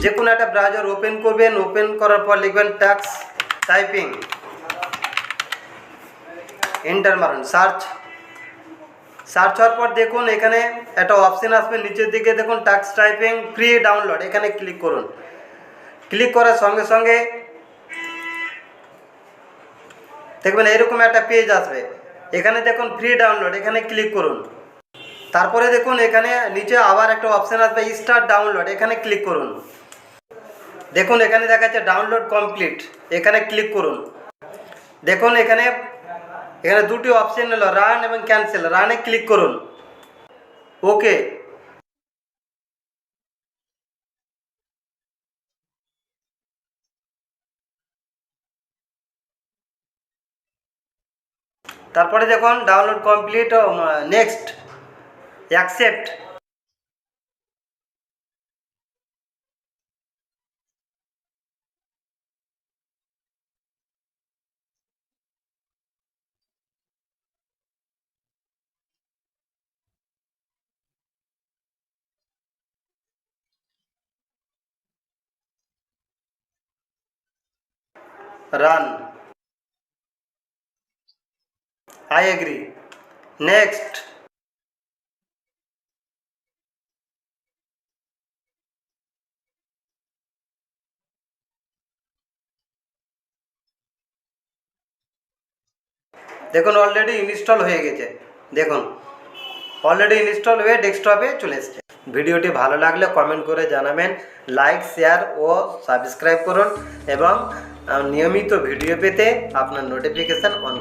যে কোনো একটা ব্রাউজার ওপেন করবেন, ওপেন করার পর লিখবেন ট্যাক্স টাইপিং, এন্টার মারুন, সার্চ হওয়ার পর দেখুন এখানে একটা অপশন আসবে নিচের দিকে, দেখুন ট্যাক্স টাইপিং ফ্রি ডাউনলোড, এখানে ক্লিক করুন। ক্লিক করার সঙ্গে সঙ্গে দেখবেন এরকম একটা পেজ আসবে। এখানে দেখুন ফ্রি ডাউনলোড, এখানে ক্লিক করুন। তারপরে দেখুন এখানে নিচে আবার একটা অপশান আসবে স্টার্ট ডাউনলোড, এখানে ক্লিক করুন। দেখুন এখানে দেখাচ্ছে ডাউনলোড কমপ্লিট, এখানে ক্লিক করুন। দেখুন এখানে এখানে দুটি অপশন হলো রান এবং ক্যান্সেল, রানে ক্লিক করুন। ওকে। তারপরে দেখুন download complete, next, accept. Run, I agree, next. দেখুন অলরেডি ইনস্টল হয়ে গেছে, দেখুন অলরেডি ইনস্টল হয়ে ডেস্কটপে চলে এসেছে। ভিডিওটি ভালো লাগলে কমেন্ট করে জানাবেন, লাইক শেয়ার ও সাবস্ক্রাইব করুন এবং নিয়মিত ভিডিও পেতে আপনার নোটিফিকেশান অন